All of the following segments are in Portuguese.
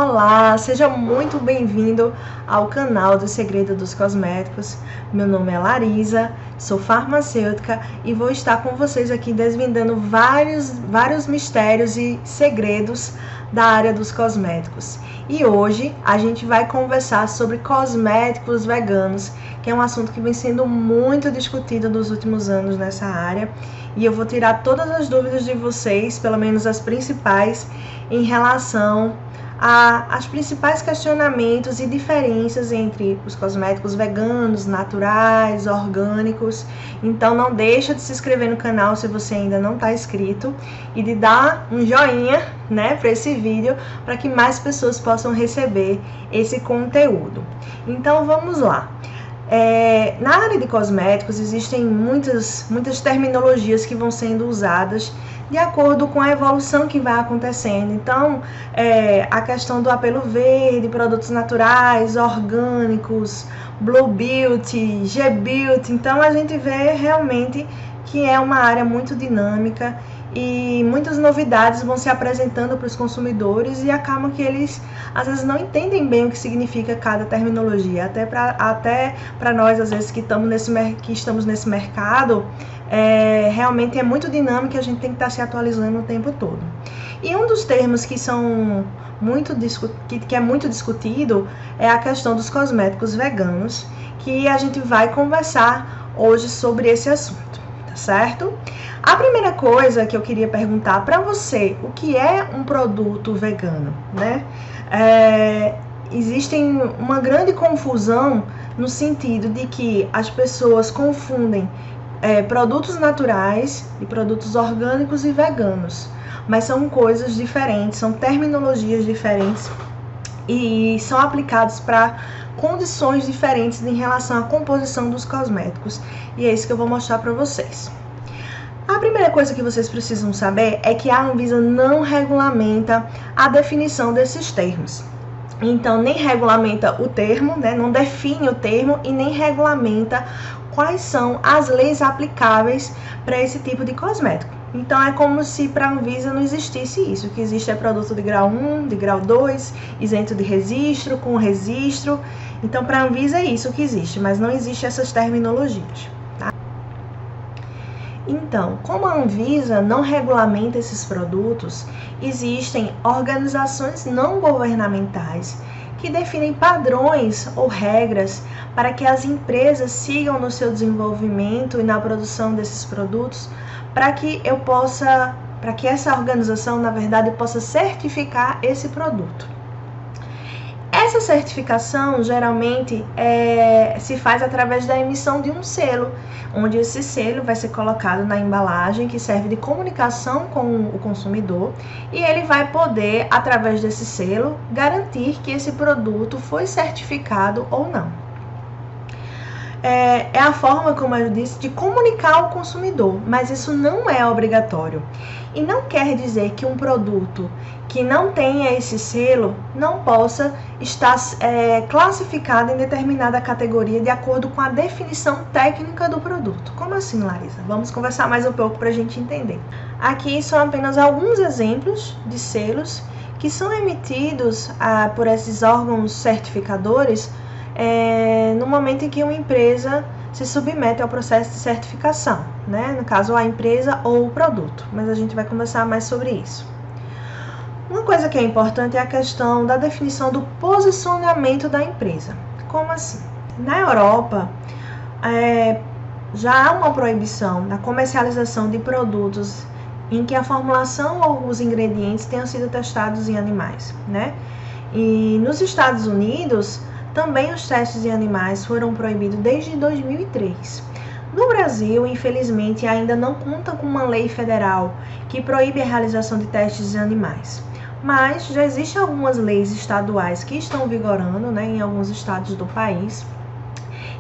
Olá, seja muito bem-vindo ao canal do Segredo dos Cosméticos. Meu nome é Larisa, sou farmacêutica e vou estar com vocês aqui desvendando vários mistérios e segredos da área dos cosméticos. E hoje a gente vai conversar sobre cosméticos veganos, que é um assunto que vem sendo muito discutido nos últimos anos nessa área. E eu vou tirar todas as dúvidas de vocês, pelo menos as principais, em relação as principais questionamentos e diferenças entre os cosméticos veganos, naturais, orgânicos. Então não deixa de se inscrever no canal se você ainda não está inscrito e de dar um joinha, né, para esse vídeo, para que mais pessoas possam receber esse conteúdo. Então vamos lá. Na área de cosméticos existem muitas terminologias que vão sendo usadas de acordo com a evolução que vai acontecendo. Então, a questão do apelo verde, produtos naturais, orgânicos, Blue Beauty, G-Beauty. Então, a gente vê realmente que é uma área muito dinâmica e muitas novidades vão se apresentando para os consumidores e acabam que eles, às vezes, não entendem bem o que significa cada terminologia. Até para nós, às vezes, que estamos nesse mercado, realmente é muito dinâmico e a gente tem que estar se atualizando o tempo todo. E um dos termos que é muito discutido é a questão dos cosméticos veganos, que a gente vai conversar hoje sobre esse assunto, tá certo? A primeira coisa que eu queria perguntar para você, o que é um produto vegano, né? Existe uma grande confusão no sentido de que as pessoas confundem produtos naturais e produtos orgânicos e veganos, mas são coisas diferentes, são terminologias diferentes e são aplicados para condições diferentes em relação à composição dos cosméticos, e é isso que eu vou mostrar para vocês. A primeira coisa que vocês precisam saber é que a Anvisa não regulamenta a definição desses termos. Então, nem regulamenta o termo, né, não define o termo e nem regulamenta quais são as leis aplicáveis para esse tipo de cosmético. Então, é como se para a Anvisa não existisse isso. O que existe é produto de grau 1, de grau 2, isento de registro, com registro. Então, para a Anvisa é isso que existe, mas não existe essas terminologias. Então, como a Anvisa não regulamenta esses produtos, existem organizações não governamentais que definem padrões ou regras para que as empresas sigam no seu desenvolvimento e na produção desses produtos, para que essa organização, na verdade, possa certificar esse produto. Essa certificação geralmente se faz através da emissão de um selo, onde esse selo vai ser colocado na embalagem, que serve de comunicação com o consumidor, e ele vai poder, através desse selo, garantir que esse produto foi certificado ou não. É a forma, como eu disse, de comunicar ao consumidor, mas isso não é obrigatório. E não quer dizer que um produto que não tenha esse selo não possa estar classificado em determinada categoria de acordo com a definição técnica do produto. Como assim, Larisa? Vamos conversar mais um pouco para a gente entender. Aqui são apenas alguns exemplos de selos que são emitidos por esses órgãos certificadores no momento em que uma empresa se submete ao processo de certificação, né? No caso, a empresa ou o produto, mas a gente vai conversar mais sobre isso. Uma coisa que é importante é a questão da definição do posicionamento da empresa. Como assim? Na Europa, já há uma proibição da comercialização de produtos em que a formulação ou os ingredientes tenham sido testados em animais, né? E nos Estados Unidos, também os testes em animais foram proibidos desde 2003. No Brasil, infelizmente, ainda não conta com uma lei federal que proíbe a realização de testes em animais. Mas já existem algumas leis estaduais que estão vigorando, né, em alguns estados do país,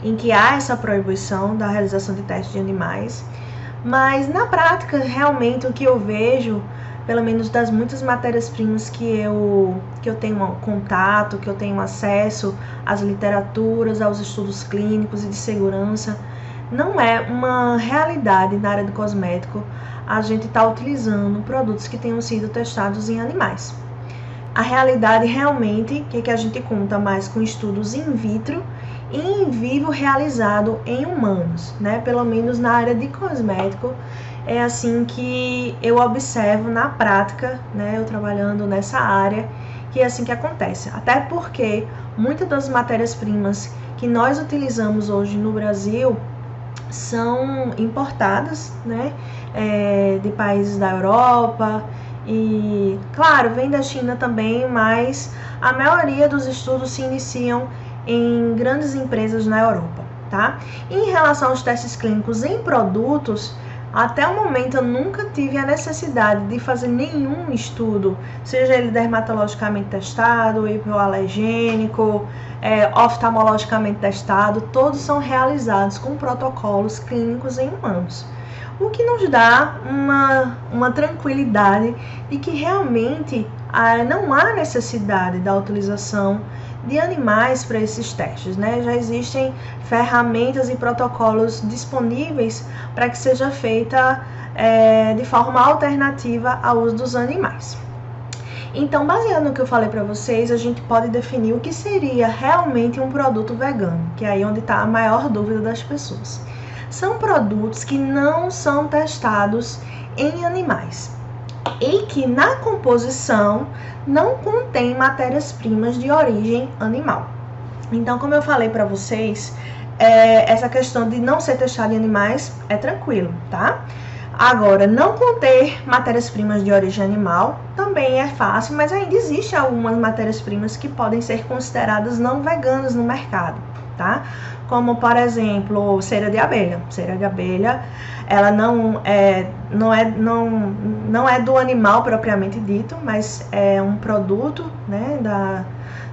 em que há essa proibição da realização de testes de animais. Mas na prática, realmente, o que eu vejo, pelo menos das muitas matérias-primas que eu tenho contato, que eu tenho acesso às literaturas, aos estudos clínicos e de segurança, não é uma realidade na área do cosmético a gente está utilizando produtos que tenham sido testados em animais. a realidade realmente que a gente conta mais com estudos in vitro e in vivo realizado em humanos, né? Pelo menos na área de cosmético, é assim que eu observo na prática, né? Eu trabalhando nessa área, que é assim que acontece. Até porque muitas das matérias-primas que nós utilizamos hoje no Brasil são importadas, né? De países da Europa e, claro, vem da China também, mas a maioria dos estudos se iniciam em grandes empresas na Europa, tá? E em relação aos testes clínicos em produtos, até o momento eu nunca tive a necessidade de fazer nenhum estudo, seja ele dermatologicamente testado, hipoalergênico, oftalmologicamente testado, todos são realizados com protocolos clínicos em humanos. O que nos dá uma tranquilidade de que realmente não há necessidade da utilização de animais para esses testes, né? Já existem ferramentas e protocolos disponíveis para que seja feita de forma alternativa ao uso dos animais. Então, baseado no que eu falei para vocês, a gente pode definir o que seria realmente um produto vegano, que é aí onde está a maior dúvida das pessoas. São produtos que não são testados em animais e que na composição não contém matérias-primas de origem animal. Então, como eu falei para vocês, essa questão de não ser testado em animais é tranquilo, tá? Agora, não conter matérias-primas de origem animal também é fácil, mas ainda existem algumas matérias-primas que podem ser consideradas não veganas no mercado, tá? Como, por exemplo, cera de abelha. Cera de abelha, ela não é do animal propriamente dito, mas é um produto, né,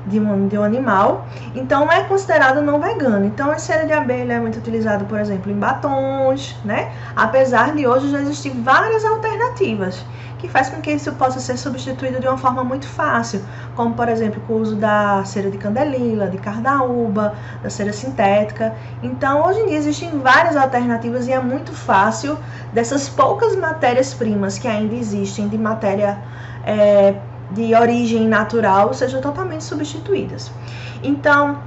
de um animal, então é considerado não vegano. Então, a cera de abelha é muito utilizada, por exemplo, em batons, né? Apesar de hoje já existir várias alternativas, que faz com que isso possa ser substituído de uma forma muito fácil, como, por exemplo, com o uso da cera de candelila, de cardaúba, da cera sintética. Então, hoje em dia existem várias alternativas e é muito fácil dessas poucas matérias-primas que ainda existem de matéria de origem natural sejam totalmente substituídas. Então,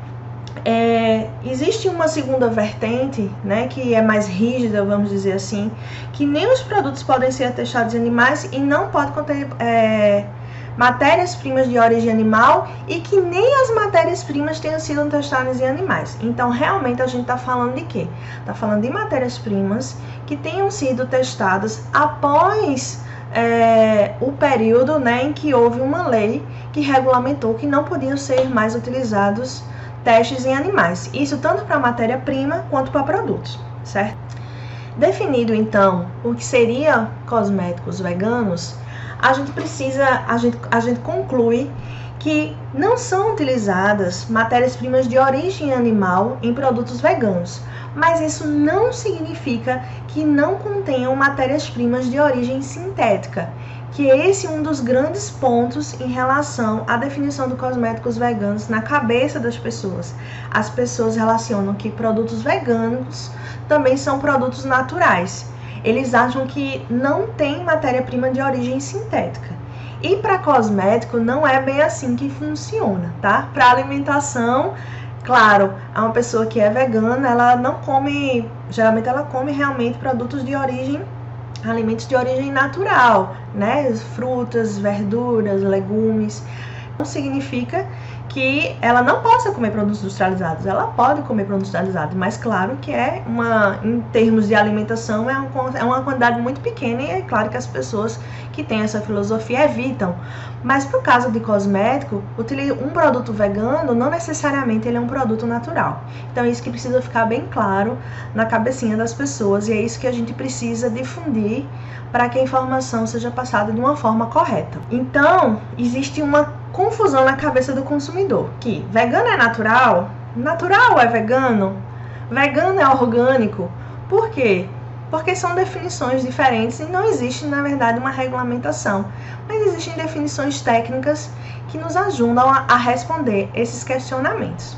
existe uma segunda vertente, né, que é mais rígida, vamos dizer assim, que nem os produtos podem ser testados em animais e não pode conter matérias-primas de origem animal e que nem as matérias-primas tenham sido testadas em animais. Então, realmente, a gente está falando de quê? Está falando de matérias-primas que tenham sido testadas após o período, né, em que houve uma lei que regulamentou que não podiam ser mais utilizados testes em animais. Isso tanto para matéria-prima quanto para produtos, certo? Definido, então, o que seria cosméticos veganos, a gente conclui que não são utilizadas matérias-primas de origem animal em produtos veganos, mas isso não significa que não contenham matérias-primas de origem sintética, que esse é um dos grandes pontos em relação à definição de cosméticos veganos na cabeça das pessoas. As pessoas relacionam que produtos veganos também são produtos naturais. Eles acham que não tem matéria-prima de origem sintética. E para cosmético não é bem assim que funciona, tá? Para alimentação, claro, uma pessoa que é vegana, ela não come, geralmente ela come realmente produtos de origem, alimentos de origem natural, né? Frutas, verduras, legumes. Não significa que ela não possa comer produtos industrializados. Ela pode comer produtos industrializados, mas claro que em termos de alimentação, é uma quantidade muito pequena e é claro que as pessoas que têm essa filosofia evitam. Mas por caso de cosmético, um produto vegano não necessariamente ele é um produto natural. Então é isso que precisa ficar bem claro na cabecinha das pessoas e é isso que a gente precisa difundir para que a informação seja passada de uma forma correta. Então, existe uma confusão na cabeça do consumidor, que vegano é natural? Natural é vegano? Vegano é orgânico? Por quê? Porque são definições diferentes e não existe, na verdade, uma regulamentação. Mas existem definições técnicas que nos ajudam a responder esses questionamentos.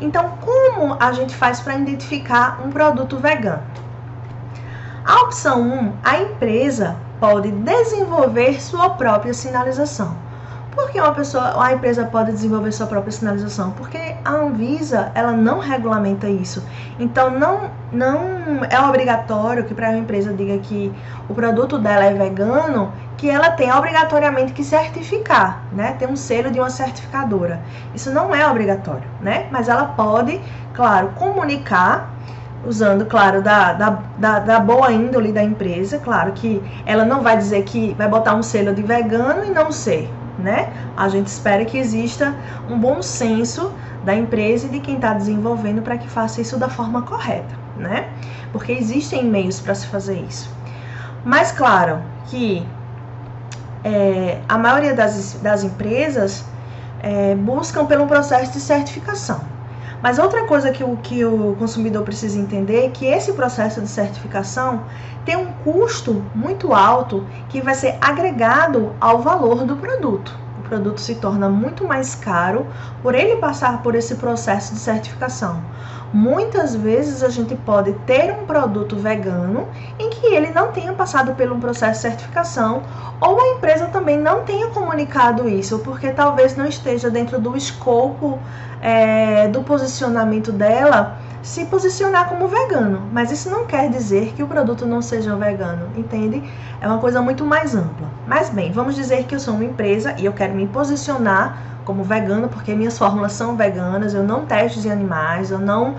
Então, como a gente faz para identificar um produto vegano? A opção 1, a empresa pode desenvolver sua própria sinalização. Por que a empresa pode desenvolver sua própria sinalização? Porque a Anvisa, ela não regulamenta isso. Então, não é obrigatório que para uma empresa diga que o produto dela é vegano, que ela tenha obrigatoriamente que certificar, né? Ter um selo de uma certificadora. Isso não é obrigatório, né? Mas ela pode, claro, comunicar, usando, claro, da boa índole da empresa. Claro que ela não vai dizer que vai botar um selo de vegano e não ser, né? A gente espera que exista um bom senso da empresa e de quem está desenvolvendo para que faça isso da forma correta, né? Porque existem meios para se fazer isso. Mas claro que a maioria das empresas buscam pelo processo de certificação. Mas outra coisa que o consumidor precisa entender é que esse processo de certificação tem um custo muito alto que vai ser agregado ao valor do produto. O produto se torna muito mais caro por ele passar por esse processo de certificação. Muitas vezes a gente pode ter um produto vegano em que ele não tenha passado por um processo de certificação, ou a empresa também não tenha comunicado isso, porque talvez não esteja dentro do escopo do posicionamento dela se posicionar como vegano. Mas isso não quer dizer que o produto não seja vegano, entende? É uma coisa muito mais ampla. Mas bem, vamos dizer que eu sou uma empresa e eu quero me posicionar como vegana, porque minhas fórmulas são veganas, eu não testo em animais, eu não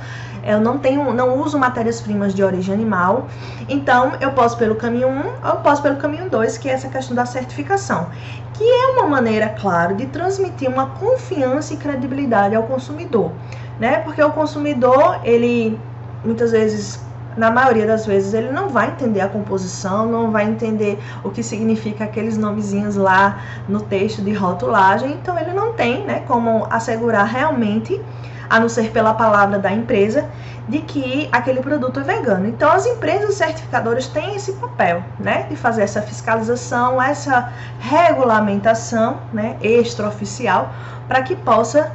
uso matérias-primas de origem animal. Então, eu posso pelo caminho 1, ou posso pelo caminho 2, que é essa questão da certificação, que é uma maneira, claro, de transmitir uma confiança e credibilidade ao consumidor, né? Porque o consumidor, ele, muitas vezes, na maioria das vezes, ele não vai entender a composição, não vai entender o que significa aqueles nomezinhos lá no texto de rotulagem, então ele não tem, né, como assegurar realmente, a não ser pela palavra da empresa, de que aquele produto é vegano. Então, as empresas certificadoras têm esse papel, né, de fazer essa fiscalização, essa regulamentação, né, extraoficial, para que possa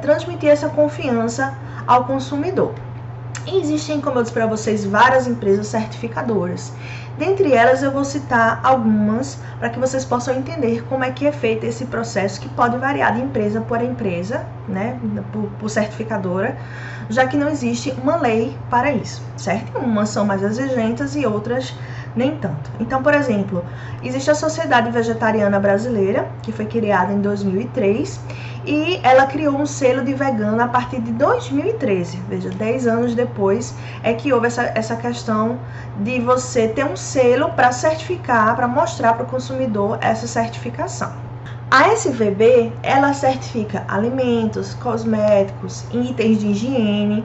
transmitir essa confiança ao consumidor. E existem, como eu disse para vocês, várias empresas certificadoras. Dentre elas, eu vou citar algumas para que vocês possam entender como é que é feito esse processo, que pode variar de empresa por empresa, né, por certificadora, já que não existe uma lei para isso, certo? Umas são mais exigentes e outras nem tanto. Então, por exemplo, existe a Sociedade Vegetariana Brasileira, que foi criada em 2003, e ela criou um selo de vegano a partir de 2013. Veja, 10 anos depois é que houve essa questão de você ter um selo para certificar, para mostrar para o consumidor essa certificação. A SVB, ela certifica alimentos, cosméticos, itens de higiene.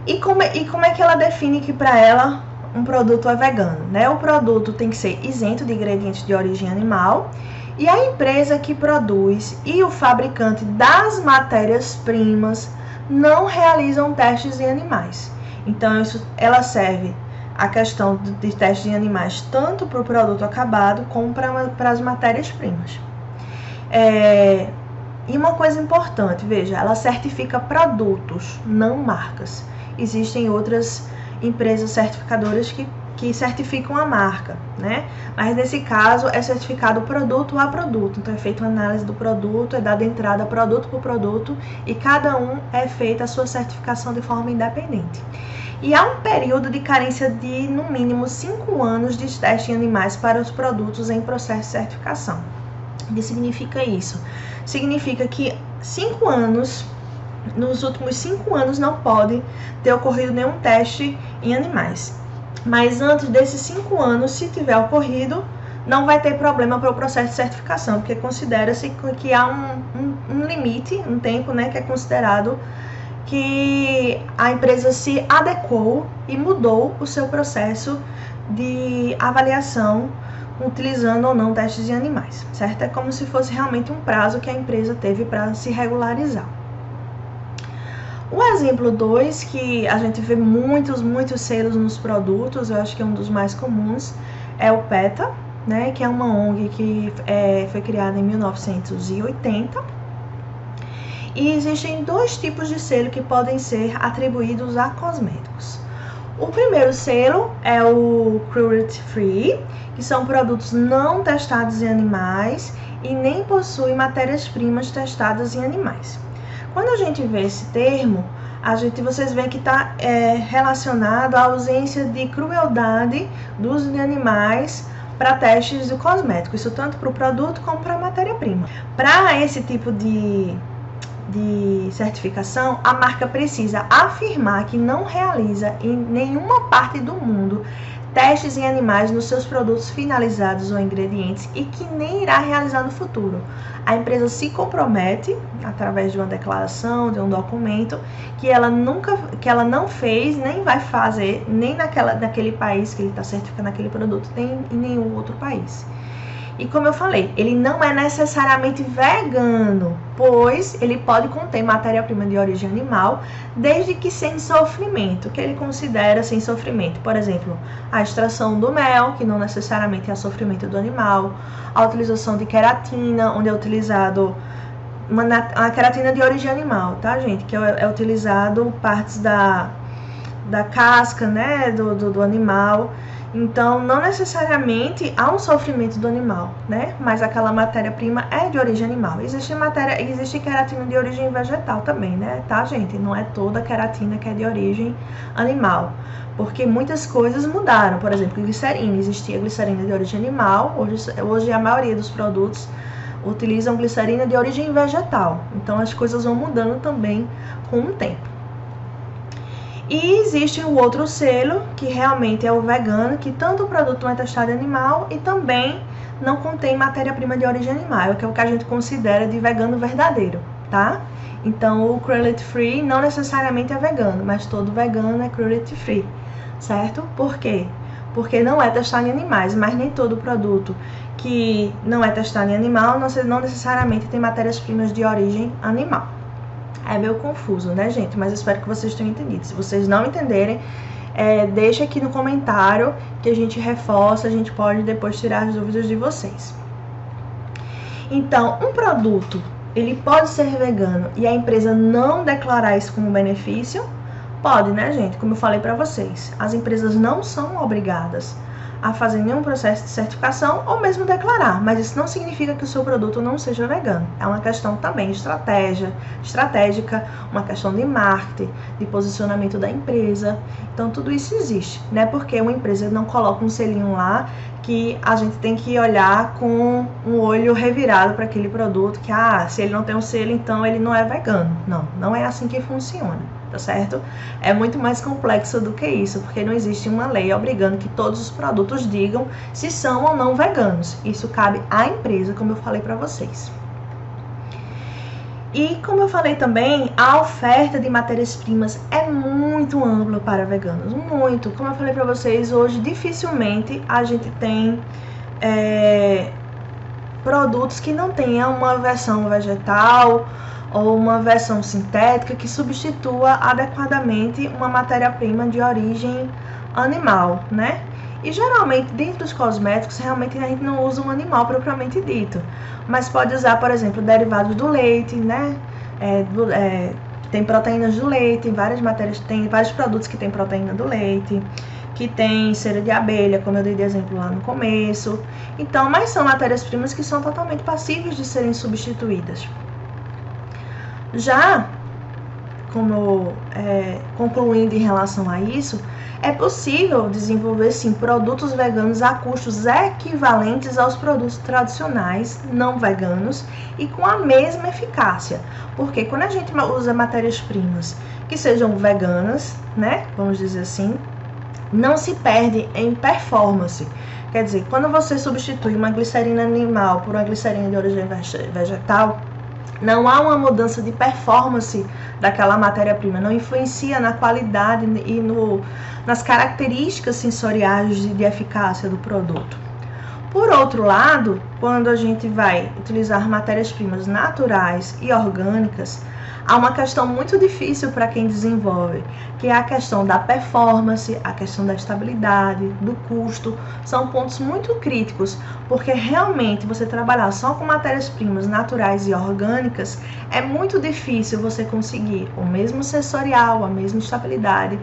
E como é que ela define que para ela um produto é vegano, né? O produto tem que ser isento de ingredientes de origem animal, e a empresa que produz e o fabricante das matérias-primas não realizam testes em animais. Então, ela serve a questão de testes em animais tanto para o produto acabado como para as matérias-primas. E uma coisa importante, veja, ela certifica produtos, não marcas. Existem outras empresas certificadoras que certificam a marca, né? Mas nesse caso é certificado produto a produto. Então é feita uma análise do produto, é dada entrada produto por produto e cada um é feita a sua certificação de forma independente. E há um período de carência de no mínimo 5 anos de teste em animais para os produtos em processo de certificação. O que significa isso? Significa que 5 anos, nos últimos 5 anos não pode ter ocorrido nenhum teste em animais. Mas antes desses 5 anos, se tiver ocorrido, não vai ter problema para o processo de certificação, porque considera-se que há um limite, um tempo, né, que é considerado que a empresa se adequou e mudou o seu processo de avaliação utilizando ou não testes em animais, certo? É como se fosse realmente um prazo que a empresa teve para se regularizar. O exemplo 2, que a gente vê muitos selos nos produtos, eu acho que é um dos mais comuns, é o PETA, né, que é uma ONG que foi criada em 1980. E existem 2 tipos de selo que podem ser atribuídos a cosméticos. O primeiro selo é o Cruelty Free, que são produtos não testados em animais e nem possuem matérias-primas testadas em animais. Quando a gente vê esse termo, vocês veem que está relacionado à ausência de crueldade do uso de animais para testes de cosméticos, isso tanto para o produto como para a matéria-prima. Para esse tipo de certificação, a marca precisa afirmar que não realiza em nenhuma parte do mundo testes em animais nos seus produtos finalizados ou ingredientes e que nem irá realizar no futuro. A empresa se compromete, através de uma declaração, de um documento, que ela não fez, nem vai fazer, nem naquele país que ele está certificando aquele produto, nem em nenhum outro país. E como eu falei, ele não é necessariamente vegano, pois ele pode conter matéria-prima de origem animal, desde que sem sofrimento, que ele considera sem sofrimento. Por exemplo, a extração do mel, que não necessariamente é sofrimento do animal, a utilização de queratina, onde é utilizado a queratina de origem animal, tá, gente? Que é utilizado partes da casca, né, do animal. Então, não necessariamente há um sofrimento do animal, né? Mas aquela matéria-prima é de origem animal. Existe queratina de origem vegetal também, né? Tá, gente? Não é toda queratina que é de origem animal. Porque muitas coisas mudaram. Por exemplo, glicerina. Existia glicerina de origem animal. Hoje a maioria dos produtos utilizam glicerina de origem vegetal. Então, as coisas vão mudando também com o tempo. E existe o outro selo, que realmente é o vegano, que tanto o produto não é testado em animal e também não contém matéria-prima de origem animal, que é o que a gente considera de vegano verdadeiro, tá? Então, o cruelty free não necessariamente é vegano, mas todo vegano é cruelty free, certo? Por quê? Porque não é testado em animais, mas nem todo produto que não é testado em animal não necessariamente tem matérias-primas de origem animal. É meio confuso, né, gente? Mas espero que vocês tenham entendido. Se vocês não entenderem, deixa aqui no comentário que a gente reforça, a gente pode depois tirar as dúvidas de vocês. Então, um produto, ele pode ser vegano e a empresa não declarar isso como benefício? Pode, né, gente? Como eu falei para vocês, as empresas não são obrigadas a fazer nenhum processo de certificação ou mesmo declarar, mas isso não significa que o seu produto não seja vegano. É uma questão também estratégica, uma questão de marketing, de posicionamento da empresa. Então tudo isso existe, né? Porque uma empresa não coloca um selinho lá que a gente tem que olhar com um olho revirado para aquele produto, que se ele não tem um selo, então ele não é vegano. Não, não é assim que funciona. Tá certo? É muito mais complexo do que isso, porque não existe uma lei obrigando que todos os produtos digam se são ou não veganos. Isso cabe à empresa, como eu falei para vocês. E como eu falei também, a oferta de matérias-primas é muito ampla para veganos, muito. Como eu falei para vocês, hoje dificilmente a gente tem produtos que não tenham uma versão vegetal ou uma versão sintética que substitua adequadamente uma matéria-prima de origem animal, né? E geralmente dentro dos cosméticos realmente a gente não usa um animal propriamente dito, mas pode usar, por exemplo, derivados do leite, né? Tem proteínas do leite, tem vários produtos que tem proteína do leite, que tem cera de abelha, como eu dei de exemplo lá no começo. Então, mas são matérias-primas que são totalmente passíveis de serem substituídas. Já, concluindo em relação a isso, é possível desenvolver, sim, produtos veganos a custos equivalentes aos produtos tradicionais não veganos e com a mesma eficácia. Porque quando a gente usa matérias-primas que sejam veganas, né, vamos dizer assim, não se perde em performance. Quer dizer, quando você substitui uma glicerina animal por uma glicerina de origem vegetal, não há uma mudança de performance daquela matéria-prima, não influencia na qualidade e nas características sensoriais de eficácia do produto. Por outro lado, quando a gente vai utilizar matérias-primas naturais e orgânicas, há uma questão muito difícil para quem desenvolve, que é a questão da performance, a questão da estabilidade, do custo. São pontos muito críticos, porque realmente você trabalhar só com matérias-primas naturais e orgânicas é muito difícil você conseguir o mesmo sensorial, a mesma estabilidade.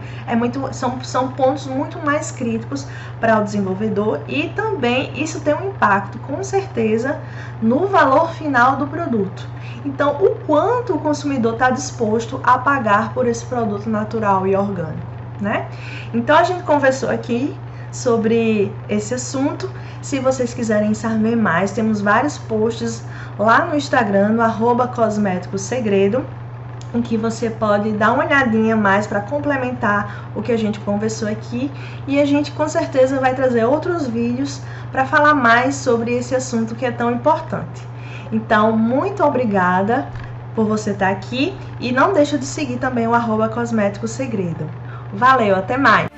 São pontos muito mais críticos para o desenvolvedor, e também isso tem um impacto, com certeza, no valor final do produto. Então, o quanto o consumidor está disposto a pagar por esse produto natural e orgânico, né? Então, a gente conversou aqui sobre esse assunto. Se vocês quiserem saber mais, temos vários posts lá no Instagram, no @cosméticosegredo, em que você pode dar uma olhadinha mais para complementar o que a gente conversou aqui, e a gente com certeza vai trazer outros vídeos para falar mais sobre esse assunto que é tão importante. Então, muito obrigada por você estar aqui, e não deixa de seguir também o @cosméticosegredo. Valeu, até mais!